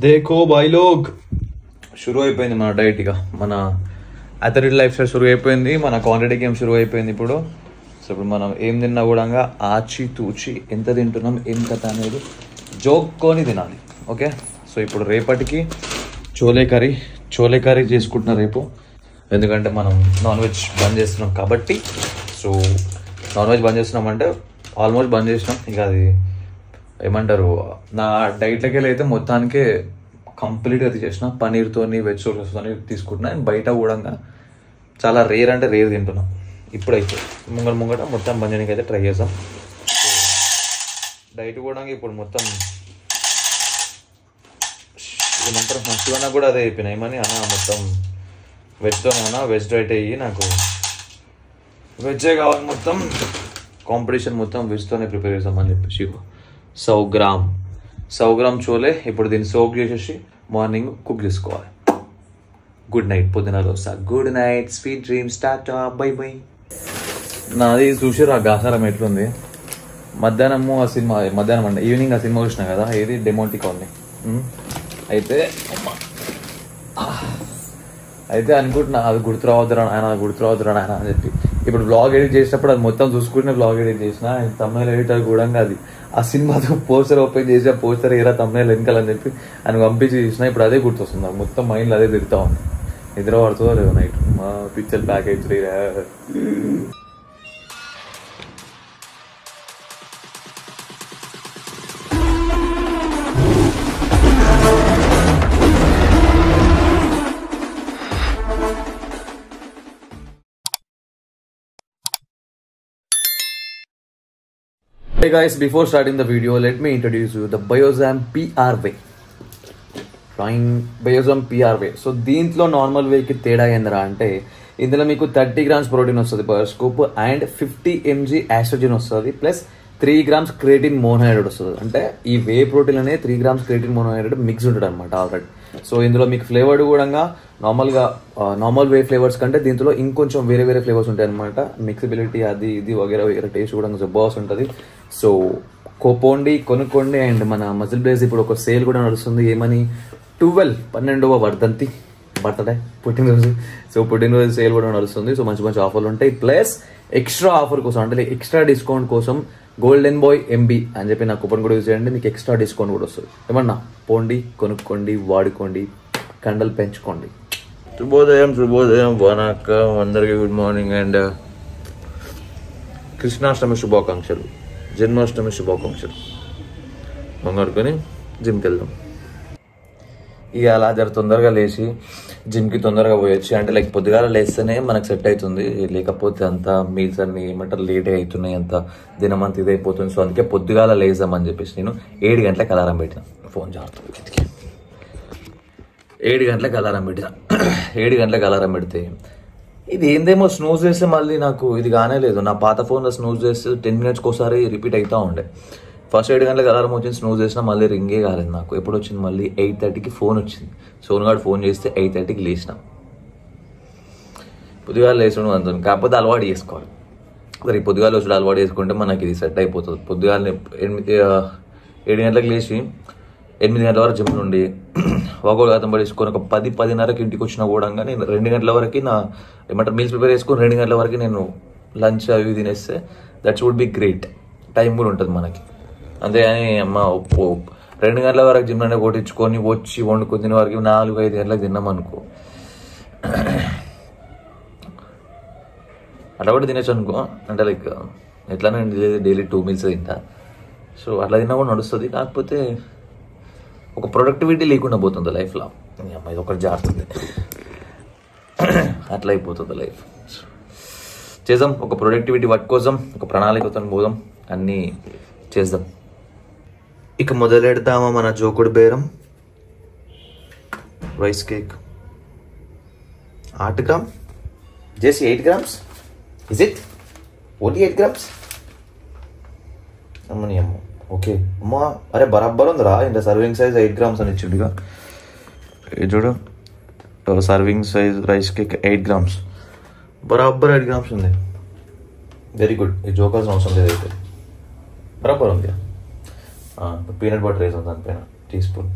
देखो भाई लोग शुरू అయిపోయింది మన డైట్ ఇక మన అథ్లెట్ లైఫ్ స్టైల్ शुरू అయిపోయింది మన క్వాంటిటీ గేమ్ शुरू అయిపోయింది ఇప్పుడు సో ఇప్పుడు మనం ఏం తిన్నా కూడా ఆచి తూచి ఎంత తింటున్నాం ఏం కథ అనేది జోక్కొని తినాలి ఓకే సో ఇప్పుడు రేపటికి చోలే కర్రీ చేసుకుంటున్నా రేపు ఎందుకంటే మనం నాన్ వెజ్ బంద్ చేస్తున్నాం కాబట్టి సో నాన్ వెజ్ బంద్ చేస్తున్నామంటే ఆల్మోస్ట్ బంద్ చేసినాం ఇక అది ఏమంటారు నా డైట్లోకి వెళ్ళి అయితే మొత్తానికి కంప్లీట్గా తీసేసిన పనీర్తోని వెజ్ సోర్సెస్తో తీసుకుంటున్నా అండ్ బయట కూడా చాలా రేర్ అంటే రేర్ తింటున్నాం ఇప్పుడైతే ముంగట మొత్తం బంద్ చేయడానికి అయితే ట్రై చేసాం డైట్ కూడా ఇప్పుడు మొత్తం ఏమంటారు మంచిగా కూడా అదే అయిపోయినాయి ఏమని అన్న మొత్తం వెజ్తోనే అన్న వెజ్ డైట్ అయ్యి నాకు వెజ్జే కావాలి మొత్తం కాంపిటీషన్ మొత్తం వెజ్తోనే ప్రిపేర్ చేసామని చెప్పేసి 100 గ్రామ్ చోలే ఇప్పుడు దీన్ని సోక్ చేసేసి మార్నింగ్ కుక్ చేసుకోవాలి గుడ్ నైట్ పొద్దున dosa good night sweet dreams tata bye by నాది చూసారు ఆ గాసారం ఎట్లుంది మధ్యాహ్నం అంటే ఈవినింగ్ ఆ సినిమా చూసినా కదా ఏది డెమోంటిక్ ఉంది అయితే అనుకుంటున్నా అది గుర్తురావద్దురా ఆయన అని చెప్పి ఇప్పుడు బ్లాగ్ ఎడిట్ చేసినప్పుడు అది మొత్తం చూసుకుంటే బ్లాగ్ ఎడిట్ చేసిన తమిళ ఎడిటర్ కూడా అది ఆ సినిమాతో పోస్టర్ ఓపెన్ చేసి ఆ పోస్టర్ ఏరా తమిళ వెనకాలని చెప్పి ఆయన పంపించి చేసిన ఇప్పుడు అదే గుర్తొస్తుంది నాకు మొత్తం మైండ్లో అదే తిరుగుతా ఉంది నిద్ర పడుతుందో లేదో నైట్ మా పిక్చర్ బ్యాక్ అవుతుంది Hey guys, before starting the video, let me introduce you the Biozam PR way. Biozam PR way. So, దీంట్లో నార్మల్ వేకి తేడా ఏందిరా అంటే ఇందులో మీకు 30 grams ప్రోటీన్ వస్తుంది పర్ స్కూప్ అండ్ 50 mg ఆస్ట్రోజన్ వస్తుంది ప్లస్ 3 grams క్రియేటిన్ మోనోహైడ్రేట్ వస్తుంది అంటే ఈ వే ప్రోటీన్ అనేది 3 grams క్రియేటిన్ మోనోహైడ్రేట్ మిక్స్ ఉంటుంది అనమాట ఆల్రెడీ సో ఇందులో మీకు ఫ్లేవర్డ్ కూడా నార్మల్ వే ఫ్లేవర్స్ కంటే దీంట్లో ఇంకొంచెం వేరే ఫ్లేవర్స్ ఉంటాయి అనమాట మిక్సిబిలిటీ అది ఇది వగేరా టేస్ట్ కూడా జబర్దస్త్ ఉంటుంది సో కొనుక్కోండి అండ్ మన మజిల్ బ్లేజ్ ఇప్పుడు ఒక సేల్ కూడా నడుస్తుంది ఏమని 12వ వర్ధంతి బర్త్డే పుట్టినరోజు సో పుట్టినరోజు సేల్ కూడా నడుస్తుంది సో మంచి ఆఫర్లు ఉంటాయి ప్లస్ ఎక్స్ట్రా ఆఫర్ కోసం అంటే ఎక్స్ట్రా డిస్కౌంట్ కోసం గోల్డెన్ బాయ్ ఎంబీ అని చెప్పి నా కూపన్ కూడా యూజ్ చేయండి మీకు ఎక్స్ట్రా డిస్కౌంట్ కూడా వస్తుంది ఏమన్నా పోండి కొనుక్కోండి వాడుకోండి కండలు పెంచుకోండి శుభోదయం వనకం అందరికీ గుడ్ మార్నింగ్ అండ్ కృష్ణాష్టమి శుభాకాంక్షలు జన్మాష్టమి శుభాకాంక్షలు మంగడుకొని జిమ్కి వెళ్దాం ఇక అలా జర తొందరగా లేచి జిమ్కి తొందరగా పోయొచ్చు అంటే లైక్ పొద్దుగాల లేస్తేనే మనకు సెట్ అవుతుంది లేకపోతే అంతా మీల్స్ అన్ని ఏమంటారు లేటే అవుతున్నాయి అంత దినం అంతా ఇదైపోతుంది సో అందుకే పొద్దుగాల లేసామని చెప్పేసి నేను 7 గంటలకు అలారం పెట్టిన ఫోన్ జాగ్రత్త కిందకి 7 గంటలకు అలారం పెడితే ఇది ఏందేమో స్నూజ్ చేస్తే మళ్ళీ నాకు ఇది కానే లేదు నా పాత ఫోన్లో స్నూజ్ చేస్తే 10 minutes ఒకసారి రిపీట్ అవుతూ ఉండే ఫస్ట్ 7 గంటలకు అలారం వచ్చింది స్నూజ్ చేసినా మళ్ళీ రింగే కాలేదు నాకు ఎప్పుడు వచ్చింది మళ్ళీ 8:30కి ఫోన్ వచ్చింది సోనుగాడు ఫోన్ చేస్తే 8:30కి లేచిన పొద్దుగాల లేచడం అంత కాకపోతే అలవాటు చేసుకోవాలి మరి పొద్దుగాల వచ్చి అలవాటు చేసుకుంటే మనకి ఇది సెట్ అయిపోతుంది పొద్దుగాల 7 గంటలకు లేచి 8 గంటల వరకు జిమ్ నుండి వాకోడు గతం పడేసుకొని ఒక 10-10:30కి ఇంటికి వచ్చినా కూడా నేను 2 గంటల వరకు నా ఏమంటారు మీల్స్ ప్రిపేర్ చేసుకొని 2 గంటల వరకు నేను లంచ్ అవి తినేస్తే that's would be great time కూడా ఉంటుంది మనకి అంతేగాని అమ్మ 2 గంటల వరకు జిమ్ నుండి కొట్టించుకొని వచ్చి వండుకొని తినే వరకు 4-5 గంటలకు తిన్నాం అనుకో అట్లా కూడా తినేచ్చు అనుకో అంటే లైక్ ఎట్లా నేను డైలీ 2 meals తింటా సో అట్లా తిన్నా కూడా నడుస్తుంది కాకపోతే ఒక ప్రొడక్టివిటీ లేకుండా పోతుంది లైఫ్లో అమ్మాయి ఒకటి జారుతుంది అట్లా అయిపోతుంది లైఫ్ చేద్దాం ఒక ప్రొడక్టివిటీ వర్క్ కోసం ఒక ప్రణాళికతో పోదాం అన్నీ చేద్దాం ఇక మొదలెడతామా మన జోకుడు బేరం rice cake 8 grams just 8 grams is it only 8 grams అమ్మని అమ్మ ఓకే అమ్మా అరే బరాబర్ ఉందిరా ఇంత సర్వింగ్ సైజ్ 8 grams అని ఇచ్చిండుగా చూడు serving size rice cake 8 grams బరాబర్ 8 grams ఉంది వెరీ గుడ్ ఈ జోకాల్సిన అవసరం లేదు అయితే బరాబర్ ఉంది పీనట్ బటర్ వేసాం దానిపైన teaspoon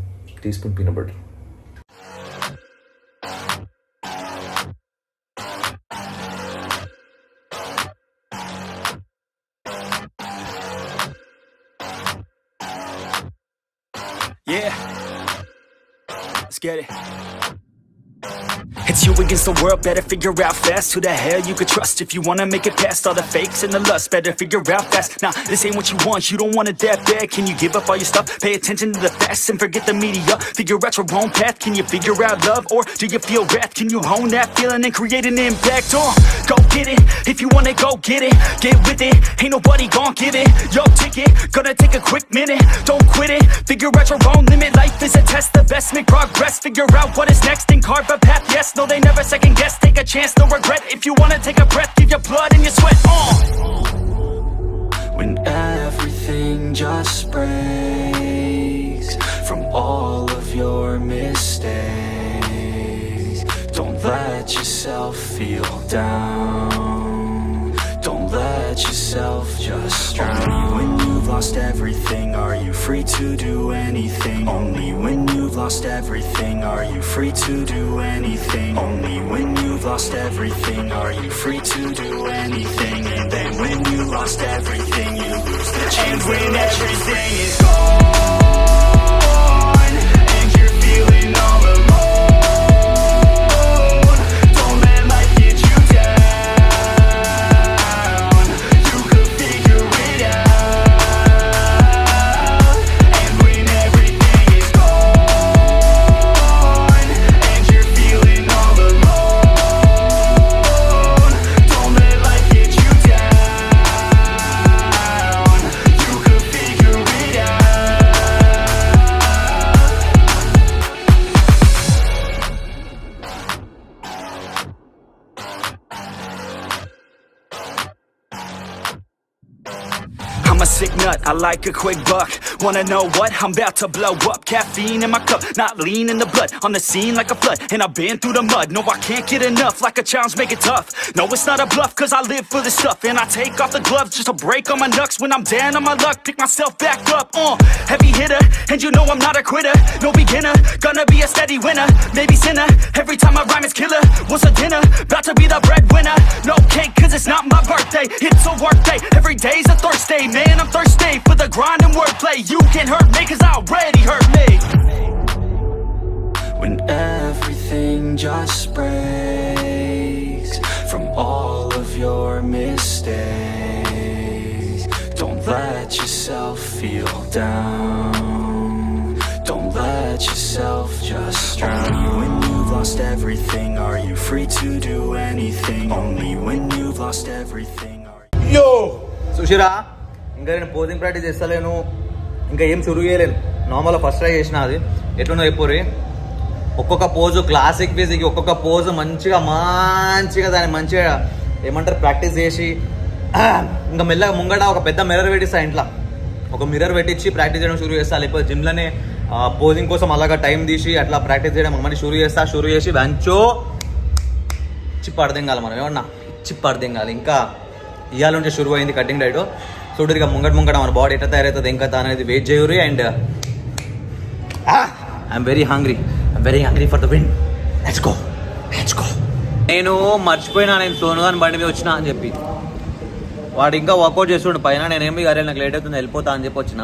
teaspoon peanut butter. Yeah, let's get it. It's you against the world, better figure out fast who the hell you could trust if you wanna make it past all the fakes and the lust. Better figure out fast. Nah, this ain't what you want, you don't want it that bad. Can you give up all your stuff? Pay attention to the facts and forget the media. Figure out your own path. Can you figure out love or do you feel wrath? Can you hone that feeling and create an impact? Go get it, if you want it, go get it. Get with it, ain't nobody gon' give it your ticket. Gonna take a quick minute, don't quit it. Figure out your own limit, life is a test. The best make progress, figure out what is next and carve a path. Yes, no, they never second guess. Take a chance, no regret. If you wanna take a breath, give your blood and your sweat. When everything just breaks from all of your mistakes, don't let yourself feel down. Don't let yourself just drown. Only when you've lost everything are you free to do anything. Only when you've lost everything are you free to do anything. Only when you've lost everything are you free to do anything. And then when you lost everything you lose the chance. And when everything is gone and you're feeling all alone, don't let life get you down. You could figure it out. And when everything is gone and you're feeling all alone, don't let life get you down. You could figure it out. I'm a sick nut, I like a quick buck. Wanna know what? I'm about to blow up. Caffeine in my cup, not lean in the blood. On the scene like a flood, and I've been through the mud. No, I can't get enough, like a challenge, make it tough. No, it's not a bluff, cause I live for this stuff. And I take off the gloves just to break all my knucks. When I'm down on my luck, pick myself back up. Heavy hitter, and you know I'm not a quitter. No beginner, gonna be a steady winner. Maybe sinner, every time I rhyme is killer. What's a dinner? About to be the breadwinner. No cake, cause it's not my birthday. It's a work day, every day's a Thursday. Man, I'm thirsty for the grind and wordplay. You can't hurt me, cause I already hurt me. When everything just breaks from all of your mistakes, don't let yourself feel down. Don't let yourself just drown. Only when you've lost everything are you free to do anything. Only when you've lost everything are you... Yo! సుషిరా, ఇంకా నేను posing practice చేస్తలేను, ఇంకా ఏం షురూ చేయలేను. నార్మల్గా first try చేసిన, అది ఎట్లున్నా అయిపోయి ఒక్కొక్క పోజు క్లాసిక్ ఫిజిక్, ఒక్కొక్క పోజు మంచిగా దాన్ని మంచిగా ఏమంటారు ప్రాక్టీస్ చేసి ఇంకా మెల్లగా ముంగట ఒక పెద్ద మిర్రర్ పెట్టిస్తా. ఇంట్లో ఒక మిర్రర్ పెట్టించి ప్రాక్టీస్ చేయడం షురూ చేస్తా. లేకపోతే జిమ్లోనే పోజింగ్ కోసం అలాగా టైం తీసి అట్లా ప్రాక్టీస్ చేయడం మళ్ళీ షురూ చేసి వెంచో చిప్ అర్థంగాలి. మనం ఏమన్నా చిప్ అర్థంగాలి. ఇంకా ఇవాళ నుంచి షురూ అయింది కటింగ్ డైట్. చూడరు ఇక ముంగట మన బాడీ ఎట్లా తయారవుతుంది ఇంకా అనేది వెయిట్ చేయరు. And I'm very hungry for the win. Let's go. నేను మర్చిపోయినా, నేను సోనుగాని బండి మీద వచ్చినా అని చెప్పి. వాడు ఇంకా వర్కౌట్ చేస్తుండే పైన. నేనేమి అరే నాకు లేట్ అవుతుంది వెళ్ళిపోతా అని చెప్పి వచ్చిన.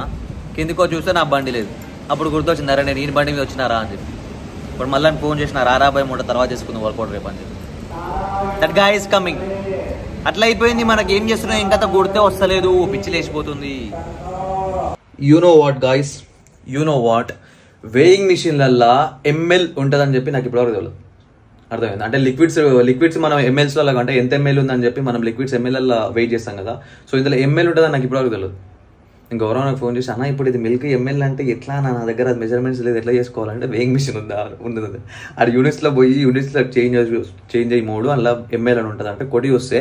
కిందికో చూస్తే నా బండి లేదు. అప్పుడు గుర్తొచ్చింది, అరే నేను ఈ బండి మీద వచ్చినారా అని చెప్పి. ఇప్పుడు మళ్ళీ ఫోన్ చేసిన, రారాబాయ్ మూట తర్వాత చేసుకుందాం వర్కౌట్ రేపు అని చెప్పి. That guy is coming. అట్లా అయిపోయింది. మనకి ఏం చేస్తున్నా ఇంకా కొడితే వస్తలేదు, పిచ్చి లేచిపోతుంది. యూ నో వాట్ వేయింగ్ మిషన్లల్లా ఎంఎల్ ఉంటుందని చెప్పి నాకు ఇప్పటివరకు తెలియదు. అర్థమైంది. అంటే లిక్విడ్స్ మనం ఎంఎల్స్లో అంటే ఎంత ఎంఎల్ ఉందని చెప్పి మనం లిక్విడ్స్ ఎంఎల్లలో వెయిట్ చేస్తాం కదా. సో ఇందులో ఎంఎల్ ఉంటుందని నాకు ఇప్పటివరకు తెలియదు. ఇంకా ఎవరో నాకు ఫోన్ చేసి, అన్న ఇప్పుడు ఇది మిల్క్ ఎంఎల్ అంటే ఎట్లా, నా దగ్గర మెజర్మెంట్స్ లేదు, ఎట్లా చేసుకోవాలంటే వేయింగ్ మిషన్ ఉంటుంది. అది యూనిట్స్లో పోయి యూనిట్స్లో చేంజ్ అయ్యి మోడు అలా ఎంఎల్ అని ఉంటుంది. అంటే కొట్టి వస్తే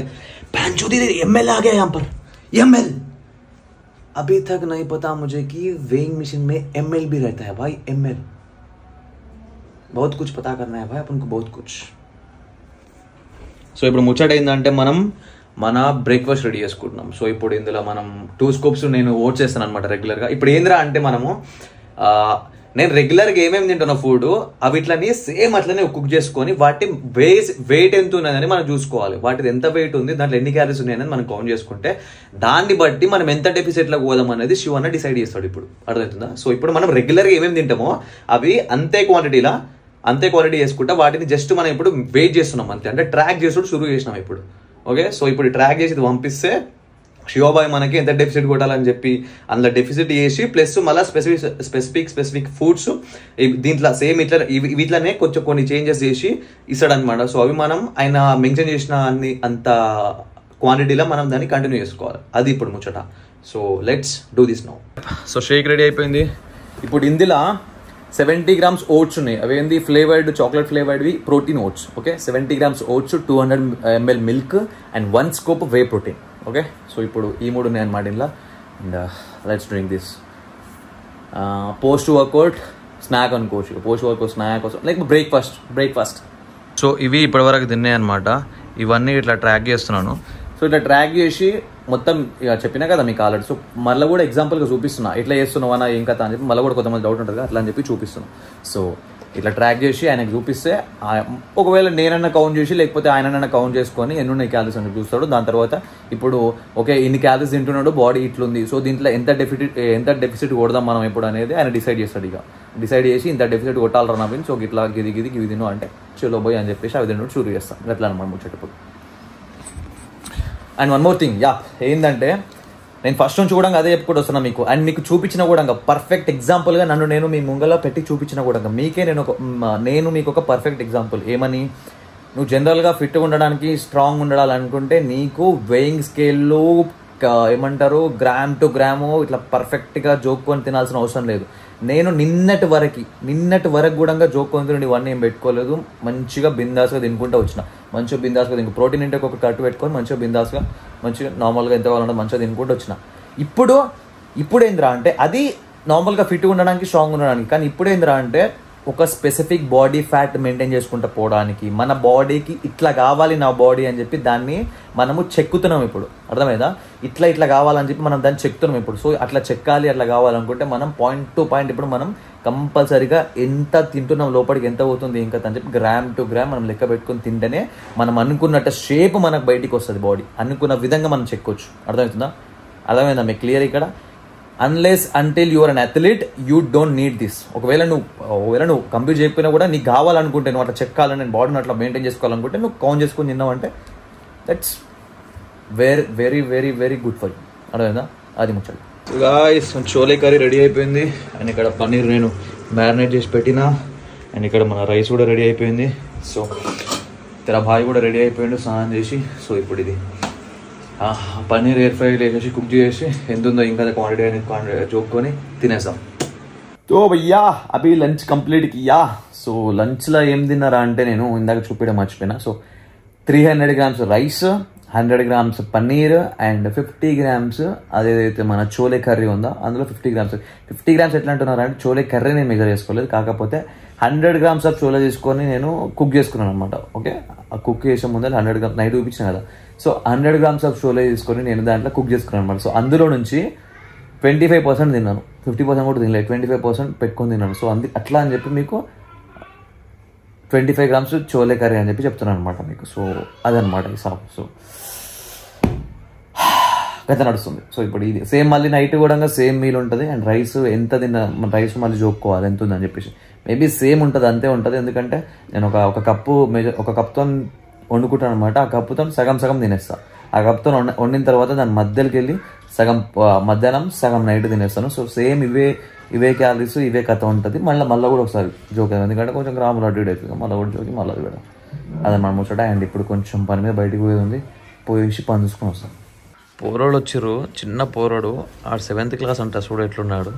ఎంఎల్ ఆగే ఎంఎల్ अभी तक नहीं पता मुझे कि वेइंग मशीन में ml भी रहता है भाई. ml बहुत कुछ पता करना है भाई अपन को, बहुत कुछ. సో ఇప్పుడు ముచ్చట ఏంటంటే మనం మన బ్రేక్ఫాస్ట్ రెడీ చేసుకుంటున్నాం. సో ఇప్పుడు ఇందులో మనం 2 స్కూప్స్ నేను ఓట్స్ చేస్తాను అనమాట రెగ్యులర్గా. ఇప్పుడు ఏందిరా అంటే మనము నేను రెగ్యులర్గా ఏమేమి తింటున్నా ఫుడ్ అవిట్లని సేమ్ అట్లనే కుక్ చేసుకొని వాటి వెయిట్ ఎంత ఉన్నదని మనం చూసుకోవాలి. వాటిది ఎంత వెయిట్ ఉంది, దాంట్లో ఎన్ని క్యాలరీస్ ఉన్నాయని మనం కౌంట్ చేసుకుంటే దాన్ని బట్టి మనం ఎంత డెఫిసిట్లోకి పోదాం అనేది శివన్న డిసైడ్ చేస్తాడు. ఇప్పుడు అర్థమవుతుందా? సో ఇప్పుడు మనం రెగ్యులర్గా ఏమేమి తింటామో అవి అంతే క్వాంటిటీ చేసుకుంటా వాటిని జస్ట్ మనం ఇప్పుడు వెయిట్ చేస్తున్నాం అంతే, అంటే ట్రాక్ చేసుకుంటూ షురూ చేసినాం ఇప్పుడు. ఓకే, సో ఇప్పుడు ట్రాక్ చేసి ఇది పంపిస్తే శివబాయ్ మనకి ఎంత డెఫిసిట్ కొట్టాలని చెప్పి అందులో డెఫిసిట్ చేసి ప్లస్ మళ్ళీ స్పెసిఫిక్ ఫుడ్స్ దీంట్లో సేమ్ వీటిలోనే కొంచెం కొన్ని చేంజెస్ చేసి ఇస్తాడు అనమాట. సో అవి మనం ఆయన మెన్షన్ చేసిన అంత క్వాంటిటీలో మనం దాన్ని కంటిన్యూ చేసుకోవాలి. అది ఇప్పుడు ముచ్చట. So let's do this now. So shake ready అయిపోయింది. ఇప్పుడు ఇందులో 70 grams ఓట్స్ ఉన్నాయి. అవి ఏంది ఫ్లేవర్డ్ చాక్లెట్ ఫ్లేవర్డ్వి protein oats. Okay, 70 grams oats, 200 ml milk and 1 scoop whey protein. Okay, so ఇప్పుడు ఈ 3 ఉన్నాయి అనమాట ఇంట్లో. And let's drink this. Post workout snack అనుకోవచ్చు, post workout snack like breakfast. So ఇవి ఇప్పటివరకు తిన్నాయి అనమాట. ఇవన్నీ ఇట్లా ట్రాక్ చేస్తున్నాను. సో ఇట్లా ట్రాక్ చేసి మొత్తం ఇక చెప్పినా కదా మీకు ఆల్రెడీ. సో మళ్ళీ కూడా ఎగ్జాంపుల్గా చూపిస్తున్నా, ఇట్లా చేస్తున్నావా ఏం కథ అని చెప్పి మళ్ళీ కూడా కొంతమంది డౌట్ ఉంటుంది కదా, అట్లా అని చెప్పి చూపిస్తున్నాను. సో ఇట్లా ట్రాక్ చేసి ఆయనకు చూపిస్తే ఒకవేళ నేనన్నా కౌంట్ చేసి లేకపోతే ఆయనన్నా కౌంట్ చేసుకొని ఎన్ని ఉన్నాయి క్యాలరీస్ అని చూస్తాడు. దాని తర్వాత ఇప్పుడు ఓకే ఇన్ని క్యాలరీస్ తింటున్నాడు, బాడీ ఇట్లుంది, సో దీంట్లో ఎంత డెఫిసిట్ కొడదాం మనం ఎప్పుడు అనేది ఆయన డిసైడ్ చేస్తాడు. ఇక డిసైడ్ చేసి ఇంత డెఫిసిట్ కొట్టాలరా నవ్వింది, సో ఇట్లా గిది తిను అంటే చలో పోయి అని చెప్పేసి అవి తిన్నట్టు షురూ చేస్తాం. అట్లా అనమాట ముచ్చేటప్పుడు. అండ్ వన్ మోర్ థింగ్ ఏంటంటే నేను ఫస్ట్ నుంచి కూడా అదే చెప్పుకుంటూ వస్తున్నా మీకు. అండ్ మీకు చూపించిన కూడా పర్ఫెక్ట్ ఎగ్జాంపుల్గా నేను మీ ముంగలో పెట్టి చూపించిన కూడా మీకే నేను మీకు ఒక పర్ఫెక్ట్ ఎగ్జాంపుల్. ఏమని, నువ్వు జనరల్గా ఫిట్గా ఉండడానికి స్ట్రాంగ్ ఉండాలనుకుంటే నీకు వెయింగ్ స్కేల్లో ఏమంటారు గ్రామ్ టు గ్రాము ఇట్లా పర్ఫెక్ట్గా జోక్కొని తినాల్సిన అవసరం లేదు. నేను నిన్నటి వరకు కూడా జోక్కొని తిని ఇవన్నీ ఏం పెట్టుకోలేదు. మంచిగా బిందాస్గా తినుకుంటూ వచ్చిన, మంచిగా బిందాస్గా తినుకు ప్రోటీన్ ఇంటే ఒక కట్టు పెట్టుకొని మంచిగా నార్మల్గా ఎంత కావాలంటే మంచిగా తినుకుంటూ వచ్చిన. ఇప్పుడు ఏంద్రా అంటే అది నార్మల్గా ఫిట్గా ఉండడానికి స్ట్రాంగ్ ఉండడానికి. కానీ ఇప్పుడు ఏంద్రా అంటే ఒక స్పెసిఫిక్ బాడీ ఫ్యాట్ మెయింటైన్ చేసుకుంటూ పోవడానికి, మన బాడీకి ఇట్లా కావాలి నా బాడీ అని చెప్పి దాన్ని మనము చెక్కుతున్నాం ఇప్పుడు. అర్థమైందా? ఇట్లా కావాలని చెప్పి మనం దాన్ని చెక్కుతున్నాం ఇప్పుడు. సో అట్లా చెక్కాలి, అట్లా కావాలనుకుంటే మనం పాయింట్ టు పాయింట్ ఇప్పుడు మనం కంపల్సరీగా ఎంత తింటున్నాం, లోపలికి ఎంత పోతుంది ఇంకా అని చెప్పి గ్రామ్ టు గ్రామ్ మనం లెక్క పెట్టుకుని తింటేనే మనం అనుకున్నట్టు షేప్ మనకు బయటికి వస్తుంది. బాడీ అనుకున్న విధంగా మనం చెక్కొచ్చు. అర్థమైందా మీకు క్లియర్ ఇక్కడ? Unless until your an athlete you don't need this. ఒకవేళ నువ్వు కంప్లీట్ చేయకపోయినా కూడా నీకు కావాలనుకుంటే, నువ్వు అట్లా చెక్కాలని, నేను బాడీని అట్లా మెయింటైన్ చేసుకోవాలనుకుంటే నువ్వు కౌంట్ చేసుకుని తిన్నావంటే that's very very very good for you. అర్థమైందా? అది ముచ్చండి. గాయ్స్ చోలే కర్రీ రెడీ అయిపోయింది. అండ్ ఇక్కడ పన్నీర్ నేను మ్యారినేట్ చేసి పెట్టినా. అండ్ ఇక్కడ మన రైస్ కూడా రెడీ అయిపోయింది. సో తెర భాయ్ కూడా రెడీ అయిపోయిండు స్నానం చేసి. సో ఇప్పుడు ఇది పన్నీర్ ఎయిర్ ఫ్రై వేసేసి కుక్ చేసి ఎంత ఉందో ఇంకా క్వాంటిటీ అనేది చూసుకొని తినేసాం. తో భయ్యా అవి లంచ్ కంప్లీట్ కియా. సో లంచ్లో ఏం తిన్నారా అంటే నేను ఇందాక చూపించడం మర్చిపోయినా. So 300 grams rice, 100 grams paneer and 50 grams అదేదైతే మన చోలే కర్రీ ఉందో అందులో 50 grams ఎట్లా అంటున్నారా అంటే చోలే కర్రీ నేను మెజర్ చేసుకోలేదు. కాకపోతే 100 grams ఆఫ్ చోలే తీసుకొని నేను కుక్ చేసుకున్నాను అనమాట. ఓకే, ఆ కుక్ చేసే ముందు 100 grams నైట్ చూపించాను కదా. సో 100 grams ఆఫ్ చోలే తీసుకొని నేను దాంట్లో కుక్ చేసుకున్నాను అనమాట. సో అందులో నుంచి 25% తిన్నాను, 50% కూడా తినలేదు, 25% పెట్టుకొని తిన్నాను. సో అట్లా అని చెప్పి మీకు 25 grams చోలే కర్రీ అని చెప్పి చెప్తున్నాను అనమాట మీకు. సో అదనమాట ఈ సాఫ్. సో గత నడుస్తుంది. సో ఇప్పుడు ఇది సేమ్ మళ్ళీ నైట్ కూడా సేమ్ మీల్ ఉంటుంది. అండ్ రైస్ ఎంత తిన్నా రైస్ మళ్ళీ జోక్కోవాలి ఎంత ఉందని చెప్పేసి మేబీ సేమ్ ఉంటుంది, అంతే ఉంటుంది. ఎందుకంటే నేను ఒక కప్తో వండుకుంటాను అనమాట. ఆ కప్పుతో సగం తినేస్తాను. ఆ కప్తో వండిన తర్వాత దాని మధ్యలోకి వెళ్ళి సగం మధ్యాహ్నం సగం నైట్ తినేస్తాను. సో సేమ్ ఇవే క్యాలరీస్ ఇవే కథ ఉంటుంది. మళ్ళీ కూడా ఒకసారి జోక్ అయింది, ఎందుకంటే కొంచెం గ్రాములు అడ్డు అవుతుంది. మళ్ళీ కూడా జోకి మళ్ళీ అది కూడా అదన్నమాట ముచ్చట. అండ్ ఇప్పుడు కొంచెం పని మీద బయటికి పోయేది ఉంది, పోయేసి పని చూసుకొని వస్తాను. పోరోడు వచ్చిర్రు, చిన్న పోరోడు, ఆడు 7th class అంట. చూడు ఎట్లున్నాడు.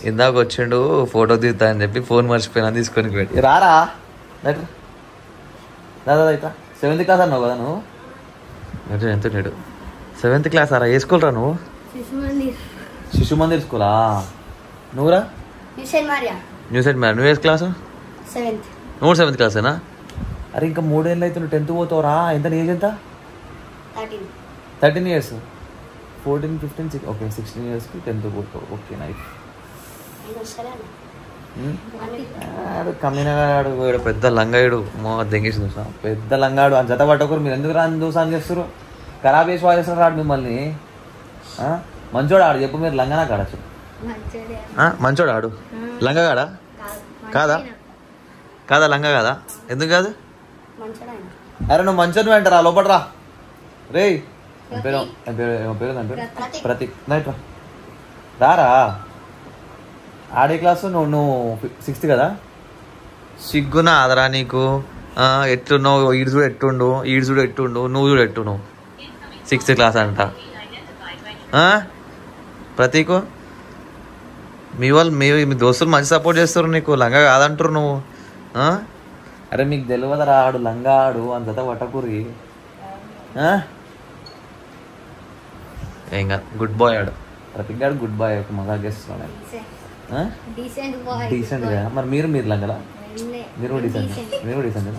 ఇందాక వచ్చిండు ఫోటో తీస్తా అని చెప్పి ఫోన్ మర్చిపోయినా తీసుకొని పెట్టి రారా దాదా అయితే 7th class అన్నావు కదా నువ్వు. ఎంత నేడు 7th class రా. ఏ స్కూల్ రా నువ్వు? శిశు మందిర్ స్కూలా? నువ్వురా? New Saint marry. నువ్వు ఏ క్లాస్? నువ్వు 7th class ఏనా? అరే ఇంకా 3 ఏళ్ళు అయితే నువ్వు 10th పోతావురా. ఎంత నీ ఏజ్ ఎంత? 13 years. 14, 15, 16. ఓకే 16 yearsకి 10th పోతావు. Okay night. కమ్మినగాడు పెద్ద లంగాయుడు మో దెంగేసి చూసా పెద్ద లంగాడు ఆ జత పట్టకూరు మీరు ఎందుకు రాని దూసాన్ని చేస్తారు ఖరాబ్ చేసి వాడేస్తారు రాడు మిమ్మల్ని మంచోడు ఆడు చెప్పు మీరు లంగానా కాడా చెప్పు మంచోడు ఆడు లంగా కాడా కాదా కాదా లంగా కాదా ఎందుకు కాదు అరే నువ్వు మంచోని వెంటరా లోపట్రా రే పేరు ప్రతీక్ రైట్ రారా ఆడే క్లాసు నువ్వు 6th కదా సిగ్గునా ఆదరా నీకు ఎట్లున్నావు ఈడు చూడు ఎట్టుండు ఈడు చూడు ఎట్టుండు నువ్వు చూడు ఎట్టు నువ్వు 6th క్లాస్ అంట ప్రతీకు మీ వాళ్ళు మీ దోస్తులు మంచి సపోర్ట్ చేస్తారు నీకు లంగా కాదంటారు నువ్వు అరే మీకు తెలియదురా ఆడు లంగా ఆడు అంత పట్టకూరి ఏం కాదు గుడ్ బాయ్ ఆడు ప్రతీక్ గారు గుడ్ బాయ్ మజా చేస్తున్నాడు డీసెంట్గా మరి మీరు లంగలా మీరు డీసెంట్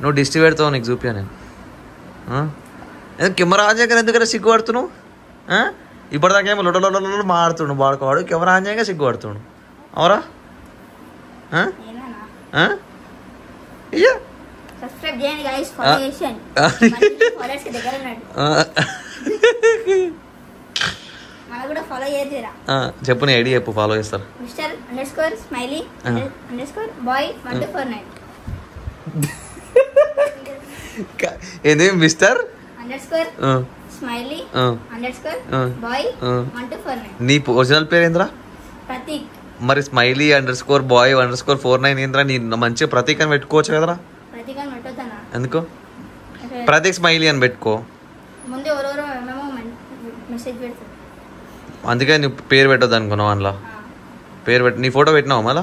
నువ్వు డిస్టి పెడతావు నీకు చూపియా నేను కెమెరా ఆన్ చేయగా ఎందుకంటే సిగ్గుపడుతున్నావు ఇప్పటిదాకేమో లొడలో మాడుతుండు వాడుకోవాడు కెమెరా ఆన్ చేయగా సిగ్గుపడుతుండు అవరా ఇయ్యా చెప్పు నీ ఐడి చెప్పు ఫాలో చేస్తారు ఏంది మిస్టర్ నీ ఒరిజినల్ పేరు ఏంద్రా మరి స్మైలీ _boy _49 ఏంద్రా నీ మంచిగా ప్రతీక్ అని పెట్టుకోవచ్చు కదరా ఎందుకు ప్రతీక్ స్మైలీ అని పెట్టుకో అందుకే నీ పేరు పెట్టద్దు అనుకున్నావు అందులో పేరు పెట్టి నీ ఫోటో పెట్టినావు మళ్ళా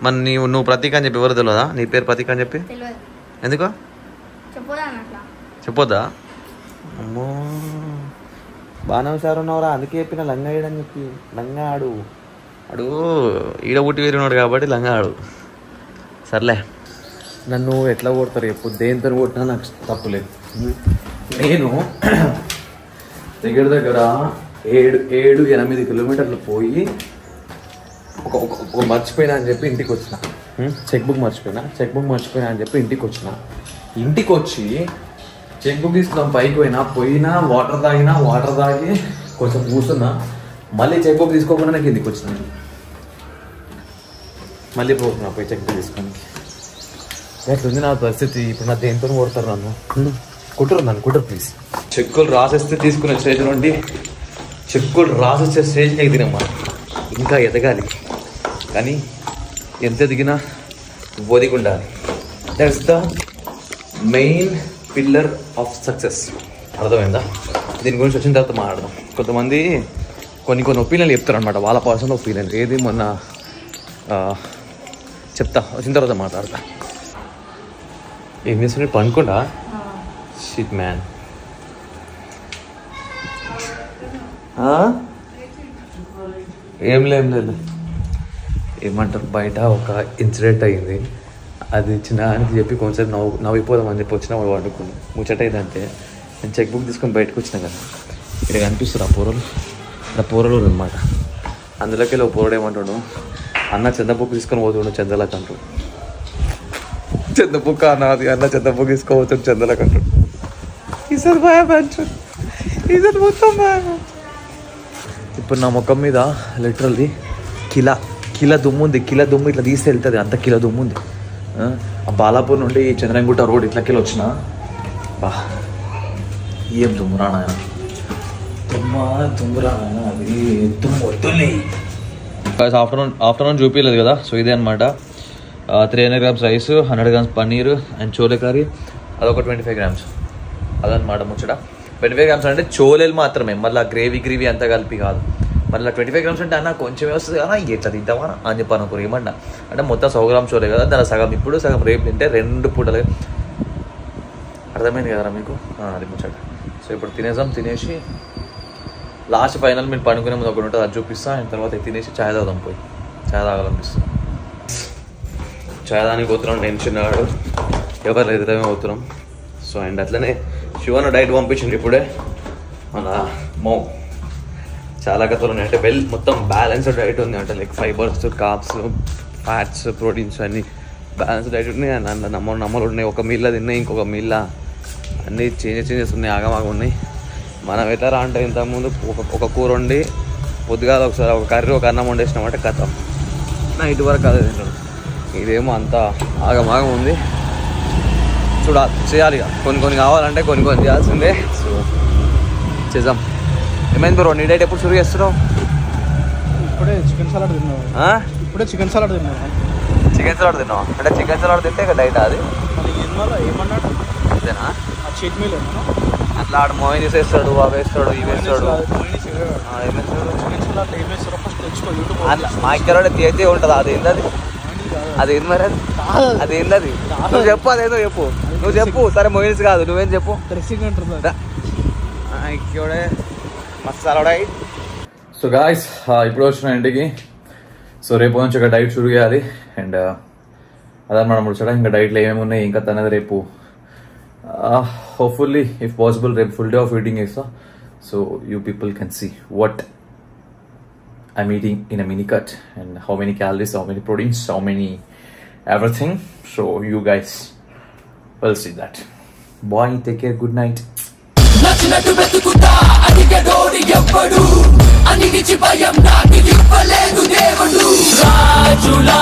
మరి నువ్వు ప్రతీక్ అని చెప్పి ఎవరు తెలియదా నీ పేరు ప్రతీక్ అని చెప్పి ఎందుకు చెప్పొద్దా అమ్మో బాగానే సార్ ఉన్నావురా అందుకే చెప్పిన లంగా ఆడని చెప్పి లంగా ఆడు అడు ఈడ పుట్టి వేరున్నాడు కాబట్టి లంగా ఆడు సర్లే నన్ను ఎట్లా కొడతారు ఎప్పుడు దేంతో కొట్టినా నాకు తప్పులేదు నేను దగ్గర 7-8 కిలోమీటర్లు పోయి ఒక మర్చిపోయినా అని చెప్పి ఇంటికి వచ్చిన చెక్ బుక్ మర్చిపోయినా అని చెప్పి ఇంటికి వచ్చి చెక్ బుక్ తీసుకున్నాం పైకి పోయినా వాటర్ తాగి కొంచెం కూర్చున్నా మళ్ళీ చెక్ బుక్ తీసుకోకుండా నాకు ఇంటికి వచ్చిన మళ్ళీ పోతున్నా పోయి చెక్ బుక్ తీసుకొని ఎట్లుంది నా పరిస్థితి ఇప్పుడు నా దేంతో కొడతారు నన్ను కుట్టరు ప్లీజ్ చెక్కులు రాసేస్తే తీసుకునే స్టేజ్ నుండి చెక్కులు రాసేసే స్టేజ్కి ఎదిగినమ్మా ఇంకా ఎదగాలి కానీ ఎంత ఎదిగినా ఒదిగుండాలి that's the main pillar of success అర్థమైందా దీని గురించి వచ్చిన తర్వాత మాట్లాడదాం కొంతమంది కొన్ని ఒపీనియన్లు చెప్తారు అనమాట వాళ్ళ పర్సనల్ ఒపీనియన్ ఏది మొన్న చెప్తా వచ్చిన తర్వాత మాట్లాడతా ఏం చేస్తున్నాడు పనుకుండా షిట్ మ్యాన్ ఏం లేదు ఏమంటారు బయట ఒక ఇన్సిడెంట్ అయ్యింది అది చిన్నదానికి చెప్పి కొంచెం నవ్విపోదామని చెప్పి వచ్చిన వాడు వండుకున్నాను ముచ్చట అయిందంటే నేను చెక్ బుక్ తీసుకొని బయటకు వచ్చినా కదా ఇక్కడ కనిపిస్తుంది ఆ పోరలు అనమాట అందులోకి వెళ్ళి ఒక పోరడు ఏమంటాడు అన్న చంద బుక్ తీసుకొని పోతుండు చందలకు అంటాడు చంద బుక్ అన్నది అన్న చంద బుక్ తీసుకోవచ్చు చందలకు అంటాడు ఈసారి బాగా పంచాడు ఈసారి మొత్తం బాగా ఇప్పుడు నా ముఖం మీద లిటరల్లీ కిలా దుమ్ము ఇట్లా తీసి వెళ్తుంది అంత కిలో దుమ్ము ఉంది ఆ బాలాపూర్ నుండి చంద్రంగుట్ట రోడ్ ఇట్లకెళ్ళి వచ్చిన బా ఏం దుమ్మురా నాయన అది దుమ్ము ఆఫ్టర్నూన్ చూపించలేదు కదా సో ఇదే అనమాట 300 grams rice 100 grams paneer and chole curry అదొక 25 grams అదనమాట ముచ్చట 25 grams అంటే చోలేలు మాత్రమే మళ్ళీ గ్రేవీ అంతా కలిపి కాదు మళ్ళీ 25 grams అంటే అన్న కొంచెమే వస్తుంది కదా ఎట్లా తింటామా అని చెప్పి అనుకోరు ఏమన్నా అంటే మొత్తం 100 grams చోలే కదా దాని సగం ఇప్పుడు సగం రేపు తింటే 2 పూటలు అర్థమైంది కదరా మీకు అది ముచ్చట సో ఇప్పుడు తినేసి లాస్ట్ ఫైనల్ మీరు పడుకునే ముందు ఒకటి ఉంటుంది అది చూపిస్తా అండ్ తర్వాత తినేసి ఛాయ్ తాగుదాం పోయి ఛాయ్ తాగాలనిపిస్తుంది ఛాయ్ దానికి పోతున్నాం నేను చిన్నవాడు ఎవరు ఎదురమే అవుతున్నాం సో అండ్ అట్లనే శివన్న డైట్ పంపించింది ఇప్పుడే మన చాలా కథలు ఉన్నాయి. అంటే మొత్తం బ్యాలెన్స్డ్ డైట్ ఉంది. అంటే like fibres, carbs, fats, proteins అన్నీ బ్యాలెన్స్ డైట్ ఉన్నాయి. అండ్ నమ్మలు ఉన్నాయి. ఒక మీల్లా తిన్నాయి, ఇంకొక మీల్లా అన్నీ చేంజెస్ ఉన్నాయి, ఆగమాగ ఉన్నాయి. మనం ఎట్లా అంటే ఇంతకుముందు ఒక కూర వండి పొద్దుగాల ఒకసారి ఒక కర్రీ ఒక అన్నం వండేసినామంటే కథ నైట్ వరకు అదే తింటాడు. ఇదేమో అంతా ఆగమాగం ఉంది. చేయాలి ఇక కొన్ని కావాలంటే కొన్ని చేయాల్సిందే. సో చేద్దాం. ఏమైంది బ్రో, నీ డైట్ ఎప్పుడు షురూ చేస్తున్నావు? ఇప్పుడే చికెన్ సలాడ్ తిన్నావు. చికెన్ సలాడ్ తిన్నావా? అంటే చికెన్ సలాడ్ తింటే ఇక డైట్ అది ఏమన్నాడు అంతేనా? చీట్ మీల్ అట్లా ఆడు మోయిన్ చేసేస్తాడు, అవి వేస్తాడు, ఇవి వేస్తాడు. అట్లా మా ఇక్కడ తీతే ఉంటుంది. అదేంది అదేంది మరి అదేంది అది నువ్వు చెప్పు. అదేందో చెప్పు, నువ్వు చెప్పు. సరే మోయిన్స్ కాదు, నువ్వేం చెప్పు. ఇక్కడే మసాలా. సో గాయ్స్ ఇప్పుడు వచ్చిన ఇంటికి. సో రేపు నుంచి ఒక డైట్ షురూ చేయాలి. అండ్ అదనమాట ముడిచాడా. ఇంకా డైట్లో ఏమేమి ఉన్నాయి ఇంకా తనది రేపు hopefully if possible రేపు full day of eating చేస్తా. So you people can see what I'm eating in a mini cut and how many calories, how many proteins, how many everything. So you guys will see that. Bye, take care, good night. నచ్చినట్టు వెతుకుతా అడిగడోడి ఎవ్వడు అన్నిటిచి భయం నాకు ఇవ్వలేదు దేవుడు రాజులా